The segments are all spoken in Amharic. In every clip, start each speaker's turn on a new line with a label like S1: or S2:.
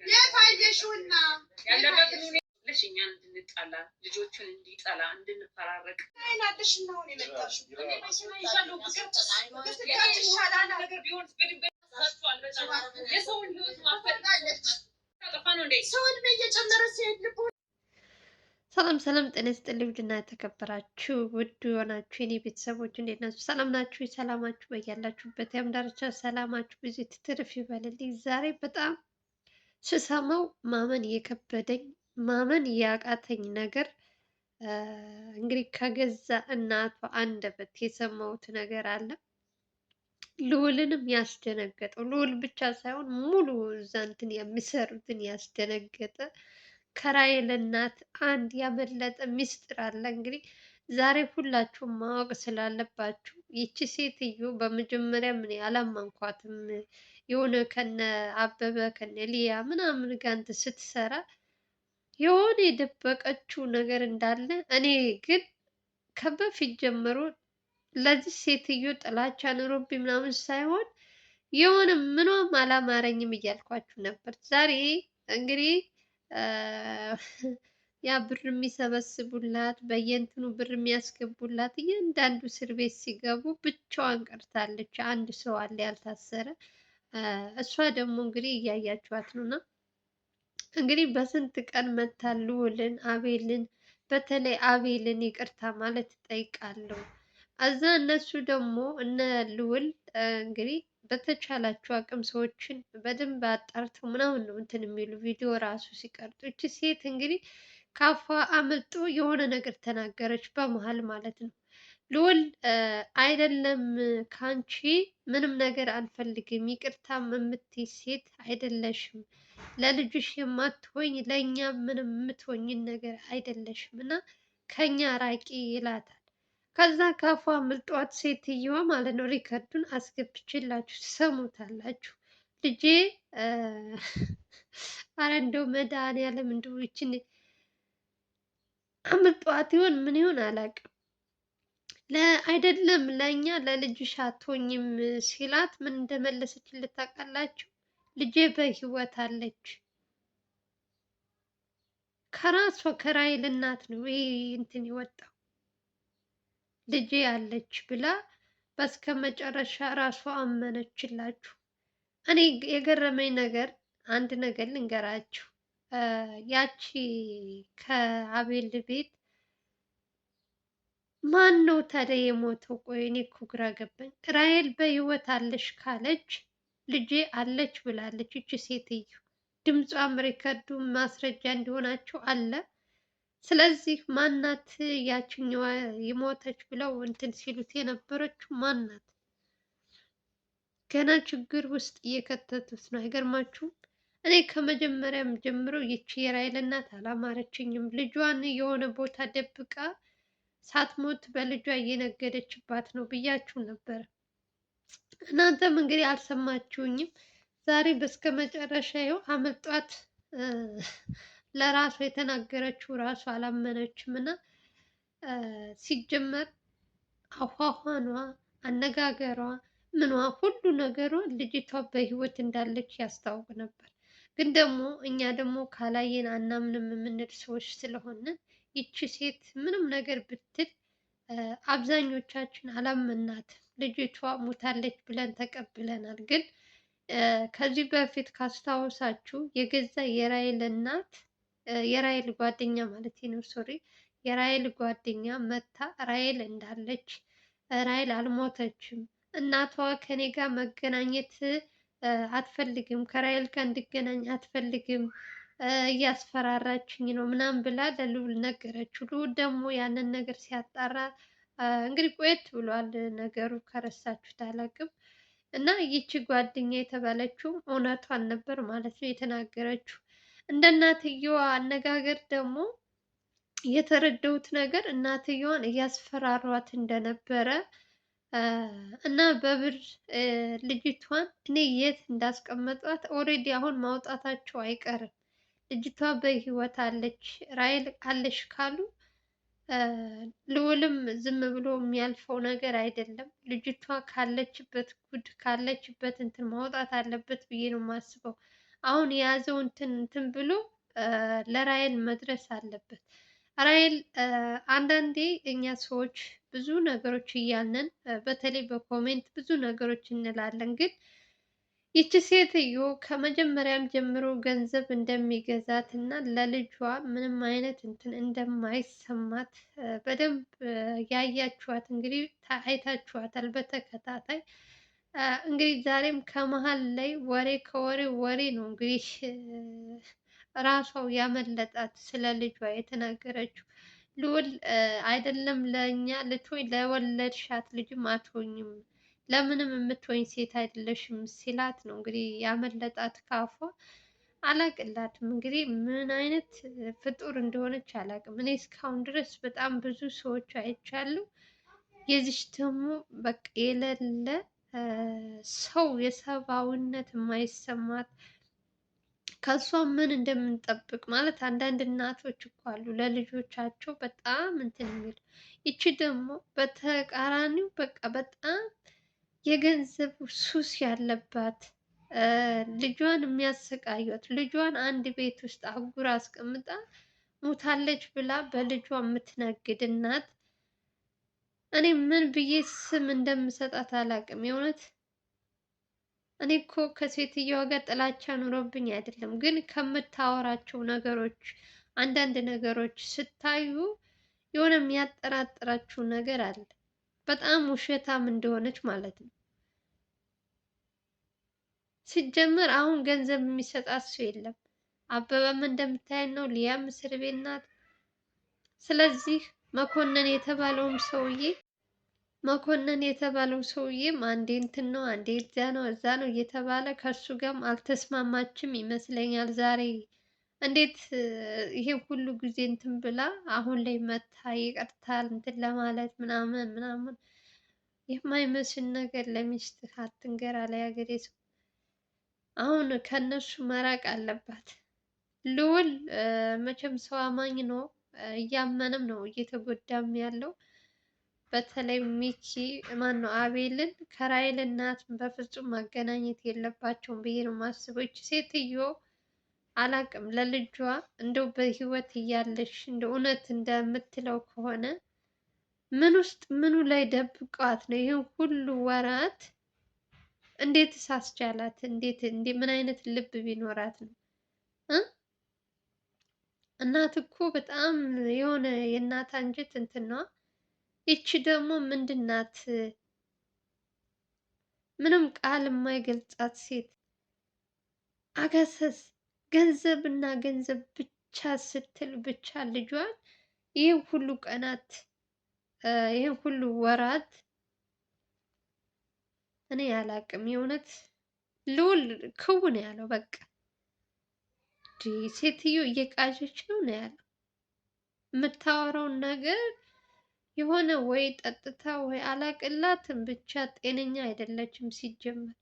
S1: የታየሽውና ያለበትን ሁኔታ እኛን እንድንጣላ ልጆቹን እንዲጠላ እንድንፈራረቅ አይናለሽ ነው የመጣሽው። ነገር ቢሆን የሰውን ህይወት ማፈጣለች ታጠፋ ነው እንዴ? ሰውን እየጨመረ ሲሄድ ልቦ ሰላም ሰላም፣ ጤና ይስጥልኝ ውድና የተከበራችሁ ውድ የሆናችሁ የኔ ቤተሰቦች እንዴት ናችሁ? ሰላም ናችሁ? ሰላማችሁ በያላችሁበት የዓለም ዳርቻ ሰላማችሁ ብዙ ትርፍ ይበልልኝ። ዛሬ በጣም ስሰማው ማመን የከበደኝ ማመን ያቃተኝ ነገር እንግዲህ ከገዛ እናቷ አንደበት የሰማሁት ነገር አለ። ልዑልንም ያስደነገጠው ልዑል ብቻ ሳይሆን ሙሉ እዛ እንትን የሚሰሩትን ያስደነገጠ ከራሔል እናት አንድ ያመለጠ ሚስጥር አለ። እንግዲህ ዛሬ ሁላችሁም ማወቅ ስላለባችሁ ይቺ ሴትዮ በመጀመሪያ ምን አላማንኳትም። የሆነ ከነ አበበ ከነ ሊያ ምናምን ጋር እንትን ስትሰራ የሆነ የደበቀችው ነገር እንዳለ እኔ ግን ከበፊት ጀምሮ ለዚህ ሴትዮ ጥላቻ ኑሮብኝ ምናምን ሳይሆን የሆነ ምኗም አላማረኝም እያልኳችሁ ነበር። ዛሬ እንግዲህ ያ ብር የሚሰበስቡላት በየእንትኑ ብር የሚያስገቡላት እያንዳንዱ እስር ቤት ሲገቡ ብቻዋን ቀርታለች። አንድ ሰው አለ ያልታሰረ። እሷ ደግሞ እንግዲህ እያያችኋት ነው። እና እንግዲህ በስንት ቀን መታ ልዑልን አቤልን በተለይ አቤልን ይቅርታ ማለት እጠይቃለሁ። እዛ እነሱ ደግሞ እነ ልዑል እንግዲህ በተቻላቸው አቅም ሰዎችን በደንብ አጣርተው ምናምን ነው እንትን የሚሉ ቪዲዮ ራሱ ሲቀርጡ፣ እቺ ሴት እንግዲህ ካፏ አመልጦ የሆነ ነገር ተናገረች በመሀል ማለት ነው። ልዑል አይደለም ካንቺ ምንም ነገር አልፈልግም፣ ይቅርታም የምትይ ሴት አይደለሽም፣ ለልጅሽ የማትሆኝ ለእኛ ምንም የምትሆኝን ነገር አይደለሽም እና ከኛ ራቂ ይላታል። ከዛ ካፏ ምልጧት ሴትየዋ ማለት ነው። ሪከርዱን አስገብቼላችሁ ትሰሙታላችሁ። ልጄ አረ እንደው መድኃኒዓለም እንደው ይችን አምልጧት ይሆን ምን ይሆን አላውቅም። አይደለም ለእኛ ለልጅሽ አትሆኝም ሲላት ምን እንደመለሰችለት ታውቃላችሁ? ልጄ በህይወት አለች። ከራሷ ከራሔል እናት ነው ይሄ እንትን የወጣው። ልጄ አለች ብላ በስከ መጨረሻ ራሷ አመነችላችሁ። እኔ የገረመኝ ነገር አንድ ነገር ልንገራችሁ። ያቺ ከአቤል ቤት ማን ነው ታዲያ የሞተው? ቆይ እኔ እኮ ግራ ገባኝ። ራሔል በህይወት አለች ካለች ልጄ አለች ብላለች እቺ ሴትዮ። ድምጿም ሪከርዱ ማስረጃ እንዲሆናቸው አለ። ስለዚህ ማናት ያችኛዋ የሞተች ብለው እንትን ሲሉት የነበረችው ማናት? ገና ችግር ውስጥ እየከተቱት ነው። አይገርማችሁም? እኔ ከመጀመሪያም ጀምሮ ይቺ የራሔል እናት አላማረችኝም። ልጇን የሆነ ቦታ ደብቃ ሳትሞት በልጇ እየነገደችባት ነው ብያችሁ ነበር። እናንተም እንግዲህ አልሰማችሁኝም። ዛሬ በስከ መጨረሻ ይኸው አመጧት። ለራሷ የተናገረችው ራሷ አላመነችም። እና ሲጀመር አኳኋኗ፣ አነጋገሯ፣ ምኗ ሁሉ ነገሯ ልጅቷ በህይወት እንዳለች ያስታውቅ ነበር። ግን ደግሞ እኛ ደግሞ ካላየን አናምንም የምንል ሰዎች ስለሆነ ይቺ ሴት ምንም ነገር ብትል አብዛኞቻችን አላመናትም። ልጅቷ ሞታለች ብለን ተቀብለናል። ግን ከዚህ በፊት ካስታወሳችሁ የገዛ የራሔል እናት የራሔል ጓደኛ ማለት ነው፣ ሶሪ የራሔል ጓደኛ መታ ራሔል እንዳለች ራሔል አልሞተችም፣ እናቷ ከኔ ጋር መገናኘት አትፈልግም፣ ከራሔል ጋር እንድገናኝ አትፈልግም፣ እያስፈራራችኝ ነው ምናምን ብላ ለልዑል ነገረችው። ልዑል ደግሞ ያንን ነገር ሲያጣራ እንግዲህ ቆየት ብሏል ነገሩ፣ ከረሳችሁት አላውቅም። እና ይቺ ጓደኛ የተባለችው እውነቷን ነበር ማለት ነው የተናገረችው። እንደ እናትየዋ አነጋገር ደግሞ የተረዳሁት ነገር እናትየዋን እያስፈራሯት እንደነበረ እና በብር ልጅቷን እኔ የት እንዳስቀመጧት ኦልሬዲ አሁን ማውጣታቸው አይቀርም። ልጅቷ በህይወት አለች ራሔል አለች ካሉ ልዑልም ዝም ብሎ የሚያልፈው ነገር አይደለም። ልጅቷ ካለችበት ጉድ ካለችበት እንትን ማውጣት አለበት ብዬ ነው የማስበው። አሁን የያዘው እንትን ብሎ ለራሔል መድረስ አለበት። ራሔል አንዳንዴ እኛ ሰዎች ብዙ ነገሮች እያልን በተለይ በኮሜንት ብዙ ነገሮች እንላለን፣ ግን ይቺ ሴትዮ ከመጀመሪያም ጀምሮ ገንዘብ እንደሚገዛት እና ለልጇ ምንም አይነት እንትን እንደማይሰማት በደንብ ያያችኋት እንግዲህ አይታችኋታል በተከታታይ። እንግዲህ ዛሬም ከመሀል ላይ ወሬ ከወሬ ወሬ ነው እንግዲህ ራሷው ያመለጣት ስለ ልጇ የተናገረችው። ልዑል አይደለም ለእኛ ልትሆኝ ለወለድሻት ልጅም አትሆኝም፣ ለምንም የምትሆኝ ሴት አይደለሽም ሲላት ነው እንግዲህ ያመለጣት ካፏ። አላቅላትም እንግዲህ ምን አይነት ፍጡር እንደሆነች አላቅም። እኔ እስካሁን ድረስ በጣም ብዙ ሰዎች አይቻለሁ። የዚች ደግሞ በቃ የሌለ ሰው የሰብአዊነት የማይሰማት ከእሷ ምን እንደምንጠብቅ ማለት አንዳንድ እናቶች እኮ አሉ ለልጆቻቸው በጣም እንትን የሚሉ። ይቺ ደግሞ በተቃራኒው በቃ በጣም የገንዘብ ሱስ ያለባት ልጇን የሚያሰቃዩት ልጇን አንድ ቤት ውስጥ አጉራ አስቀምጣ ሞታለች ብላ በልጇ የምትነግድ እናት። እኔ ምን ብዬ ስም እንደምሰጣት አላውቅም። የእውነት እኔ እኮ ከሴትየዋ ጋር ጥላቻ ኑሮብኝ አይደለም፣ ግን ከምታወራቸው ነገሮች አንዳንድ ነገሮች ስታዩ የሆነ የሚያጠራጥራችሁ ነገር አለ። በጣም ውሸታም እንደሆነች ማለት ነው። ሲጀመር አሁን ገንዘብ የሚሰጣት ሰው የለም። አበበም እንደምታየን ነው፣ ሊያም እስር ቤት ናት። ስለዚህ መኮንን የተባለው ሰውዬም አንዴ እንትን ነው አንዴ እዛ ነው እየተባለ ከሱ ጋርም አልተስማማችም ይመስለኛል። ዛሬ እንዴት ይሄ ሁሉ ጊዜ እንትን ብላ አሁን ላይ መታ ይቅርታል እንትን ለማለት ምናምን ምናምን የማይመስል ነገር ለሚስትህ አትንገር አለ ያገሬ ሰው። አሁን ከነሱ መራቅ አለባት። ልዑል መቼም ሰው አማኝ ነው፣ እያመነም ነው እየተጎዳም ያለው። በተለይ ሚኪ ማን ነው አቤልን ከራሔል እናት በፍጹም ማገናኘት የለባቸውም ብዬ ነው የማስበው። ይቺ ሴትዮ አላቅም ለልጇ እንደው በህይወት እያለሽ እንደ እውነት እንደምትለው ከሆነ ምን ውስጥ ምኑ ላይ ደብቋት ነው ይህን ሁሉ ወራት? እንዴት ሳስቻላት? እንዴት ምን አይነት ልብ ቢኖራት ነው? እናት እኮ በጣም የሆነ የእናት አንጀት እንትን ነዋ። ይቺ ደግሞ ምንድናት? ምንም ቃል የማይገልጻት ሴት። አጋሰስ ገንዘብ እና ገንዘብ ብቻ ስትል ብቻ ልጇን ይህን ሁሉ ቀናት ይህን ሁሉ ወራት እኔ ያላቅም። የእውነት ልዑል ክው ነው ያለው። በቃ ሴትዮ እየቃዠች ነው ያለው። የምታወራውን ነገር የሆነ ወይ ጠጥታ ወይ አላቅላትም፣ ብቻ ጤነኛ አይደለችም ሲጀመር።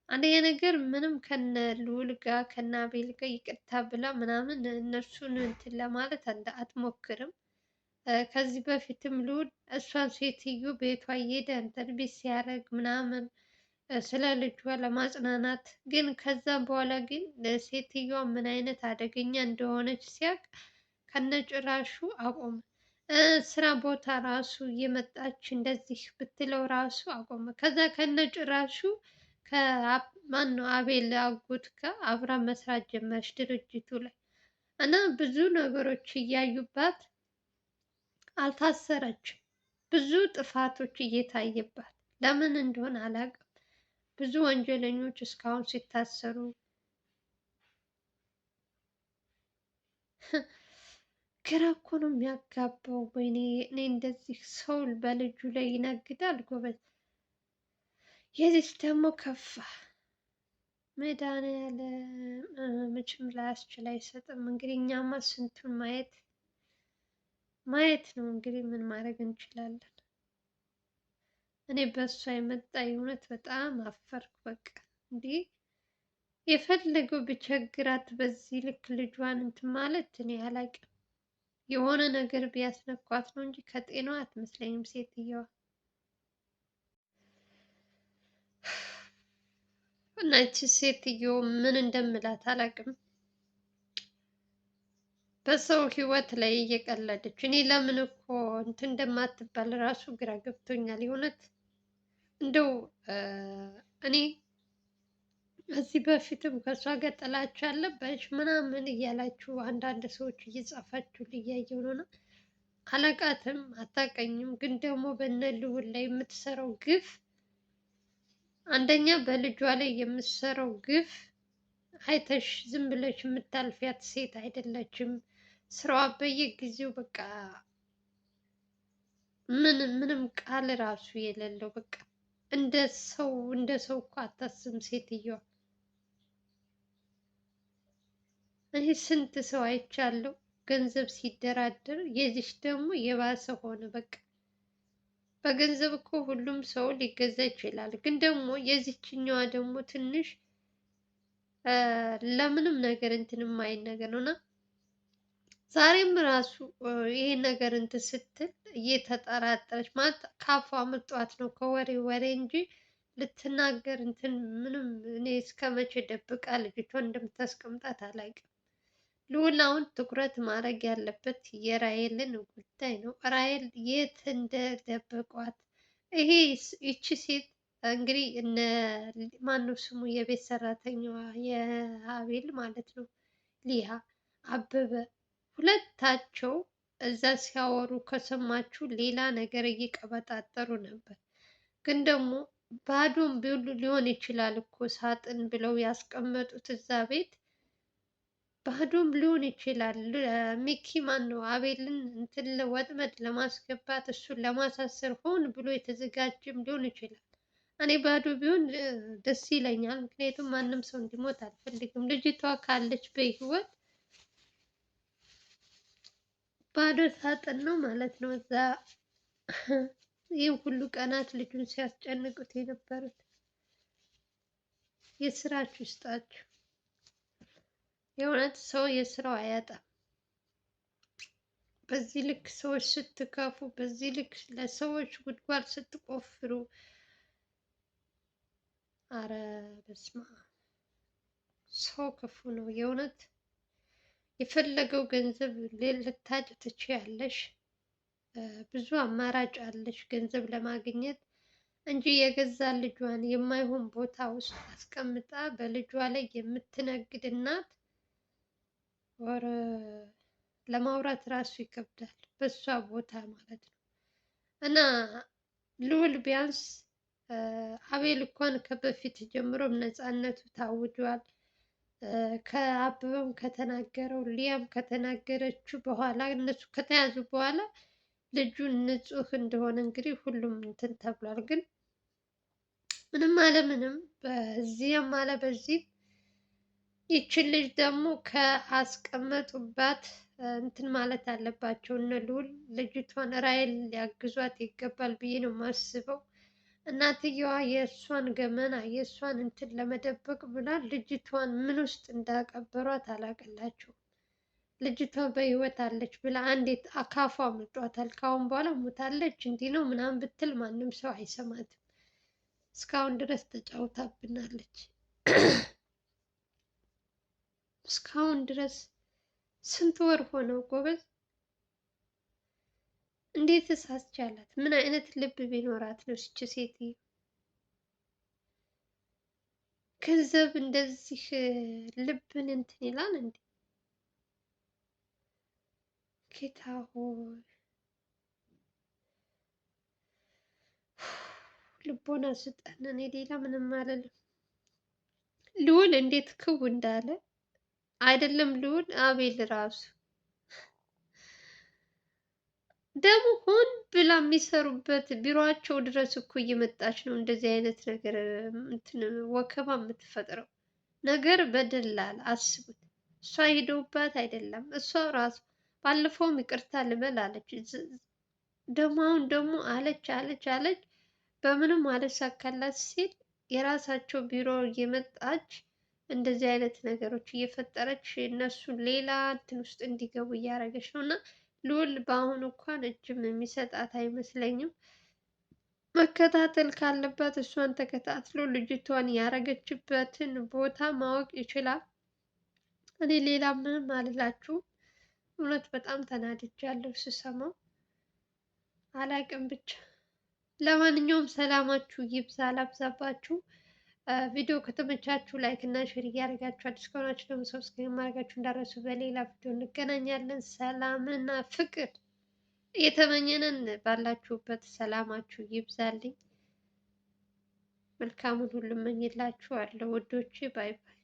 S1: አንደኛ ነገር ምንም ከነ ልዑል ጋር ከነ አቤል ጋር ይቅርታ ብላ ምናምን እነሱን እንትን ለማለት አትሞክርም። ከዚህ በፊትም ልዑል እሷን ሴትዮ ቤቷ እየሄደ እንትን ቤት ሲያደርግ ምናምን ስለ ልጇ ለማጽናናት ግን ከዛ በኋላ ግን ሴትዮዋ ምን አይነት አደገኛ እንደሆነች ሲያውቅ ከነጭራሹ አቆመ። ስራ ቦታ ራሱ እየመጣች እንደዚህ ብትለው ራሱ አቆመ። ከዛ ከነጭራሹ ከማን ነው አቤል አጎት ጋር አብራ መስራት ጀመረች ድርጅቱ ላይ እና ብዙ ነገሮች እያዩባት አልታሰረችም። ብዙ ጥፋቶች እየታየባት ለምን እንደሆነ አላውቅም። ብዙ ወንጀለኞች እስካሁን ሲታሰሩ ግራ እኮ ነው የሚያጋባው። ወይኔ እኔ እንደዚህ ሰው በልጁ ላይ ይነግዳል ጎበዝ። የዚች ደግሞ ከፋ። መድኃኒዓለም መቼም ላያስችል አይሰጥም። እንግዲህ እኛማ ስንቱን ማየት ነው እንግዲህ ምን ማድረግ እንችላለን። እኔ በእሷ የመጣ እውነት በጣም አፈርኩ። በቃ እንዲህ የፈለገው ቢቸግራት በዚህ ልክ ልጇን እንትን ማለት እኔ አላቅም። የሆነ ነገር ቢያስነኳት ነው እንጂ ከጤናዋ አትመስለኝም ሴትየዋ። እና ይቺ ሴትዮ ምን እንደምላት አላውቅም። በሰው ህይወት ላይ እየቀለደች እኔ ለምን እኮ እንትን እንደማትባል ራሱ ግራ ገብቶኛል። የእውነት እንደው እኔ ከዚህ በፊትም ከእሷ ጋር ጥላቻ አለባች ምናምን እያላችሁ አንዳንድ ሰዎች እየጻፋችሁ እያየሁ ነው። እና አላቃትም አታውቀኝም፣ ግን ደግሞ በነ ልዑል ላይ የምትሰራው ግፍ፣ አንደኛ በልጇ ላይ የምትሰራው ግፍ አይተሽ ዝም ብለሽ የምታልፊያት ሴት አይደለችም። ስራዋ በየጊዜው በቃ ምንም ቃል ራሱ የሌለው በቃ እንደ ሰው እኮ አታስብም ሴትየዋ። እኔ ስንት ሰው አይቻለሁ ገንዘብ ሲደራደር፣ የዚች ደግሞ የባሰ ሆነ። በቃ በገንዘብ እኮ ሁሉም ሰው ሊገዛ ይችላል፣ ግን ደግሞ የዚችኛዋ ደግሞ ትንሽ ለምንም ነገር እንትን የማይል ነገር ነው። እና ዛሬም ራሱ ይሄን ነገር እንትን ስትል እየተጠራጠረች ማለት ካፏ ምጧት ነው ከወሬ ወሬ እንጂ ልትናገር እንትን ምንም። እኔ እስከ መቼ ደብቃ ልጅቷን እንደምታስቀምጣት አላውቅም። ልዑል አሁን ትኩረት ማድረግ ያለበት የራሔልን ጉዳይ ነው። ራሔል የት እንደደበቋት ይቺ ሴት እንግዲህ እነ ማነው ስሙ የቤት ሰራተኛዋ የአቤል ማለት ነው ሊያ አበበ ሁለታቸው እዛ ሲያወሩ ከሰማችሁ ሌላ ነገር እየቀበጣጠሩ ነበር። ግን ደግሞ ባዶም ሊሆን ይችላል እኮ ሳጥን ብለው ያስቀመጡት እዛ ቤት ባዶም ሊሆን ይችላል። ሚኪ ማን ነው አቤልን እንትን ወጥመድ ለማስገባት እሱን ለማሳሰር ሆን ብሎ የተዘጋጀም ሊሆን ይችላል። እኔ ባዶ ቢሆን ደስ ይለኛል፣ ምክንያቱም ማንም ሰው እንዲሞት አልፈልግም። ልጅቷ ካለች በህይወት ባዶ ሳጥን ነው ማለት ነው። እዛ ይህ ሁሉ ቀናት ልጁን ሲያስጨንቁት የነበሩት። የስራችሁ ይስጣችሁ። የእውነት ሰው የስራው አያጣም። በዚህ ልክ ሰዎች ስትከፉ፣ በዚህ ልክ ለሰዎች ጉድጓድ ስትቆፍሩ፣ አረ በስመ አብ ሰው ክፉ ነው የእውነት። የፈለገው ገንዘብ ልታጭ ትችያለሽ፣ ብዙ አማራጭ አለሽ ገንዘብ ለማግኘት እንጂ የገዛ ልጇን የማይሆን ቦታ ውስጥ አስቀምጣ በልጇ ላይ የምትነግድ እናት ወረ ለማውራት ራሱ ይከብዳል። በሷ ቦታ ማለት ነው። እና ልዑል ቢያንስ አቤል እንኳን ከበፊት ጀምሮም ነፃነቱ ታውጇል። ከአበበም ከተናገረው ሊያም ከተናገረችው በኋላ እነሱ ከተያዙ በኋላ ልጁን ንጹህ እንደሆነ እንግዲህ ሁሉም እንትን ተብሏል። ግን ምንም አለ ምንም በዚህም አለ በዚህ ይችን ልጅ ደግሞ ከአስቀመጡባት እንትን ማለት አለባቸው እነ ልዑል። ልጅቷን ራሔል ሊያግዟት ይገባል ብዬ ነው የማስበው። እናትየዋ የእሷን ገመና የእሷን እንትን ለመደበቅ ብላ ልጅቷን ምን ውስጥ እንዳቀበሯት አላቅላቸው። ልጅቷ በህይወት አለች ብላ አንዴት አካፏ መጧታል። ካሁን በኋላ ሞታለች እንዲህ ነው ምናምን ብትል ማንም ሰው አይሰማትም። እስካሁን ድረስ ተጫውታብናለች። እስካሁን ድረስ ስንት ወር ሆነው ጎበዝ። እንዴትስ አስቻላት? ምን አይነት ልብ ቢኖራት ነው ይች ሴትዮ? ገንዘብ እንደዚህ ልብን እንትን ይላል እንዴ? ጌታ ሆይ ልቦና ስጠን። እኔ ሌላ ምንም አልልም። ልዑል እንዴት ክው እንዳለ አይደለም ልዑል አቤል ራሱ ደግሞ ሆን ብላ የሚሰሩበት ቢሮአቸው ድረስ እኮ እየመጣች ነው እንደዚህ አይነት ነገር እንትን ወከባ የምትፈጥረው ነገር በደላል አስቡት። እሷ ሄደውባት አይደለም እሷ ራሱ ባለፈውም ይቅርታ ልበል አለች። ደግሞ አሁን ደግሞ አለች በምንም አልሳካላት ሲል የራሳቸው ቢሮ እየመጣች እንደዚህ አይነት ነገሮች እየፈጠረች እነሱን ሌላ እንትን ውስጥ እንዲገቡ እያደረገች ነው። እና ልዑል በአሁኑ እንኳን እጅም የሚሰጣት አይመስለኝም። መከታተል ካለበት እሷን ተከታትሎ ልጅቷን ያረገችበትን ቦታ ማወቅ ይችላል። እኔ ሌላ ምንም አልላችሁም። እውነት በጣም ተናድጃለሁ ስሰማው፣ አላቅም ብቻ። ለማንኛውም ሰላማችሁ ይብዛ፣ አላብዛባችሁ። ቪዲዮ ከተመቻችሁ ላይክ እና ሼር እያደረጋችሁ አዲስ ከሆናችሁ ደግሞ ሰብስክራይብ ማድረጋችሁ እንዳትረሱ። በሌላ ቪዲዮ እንገናኛለን። ሰላምና ፍቅር እየተመኘንን ባላችሁበት ሰላማችሁ ይብዛልኝ። መልካሙን ሁሉ እመኝላችኋለሁ ውዶቼ። ባይ ባይ።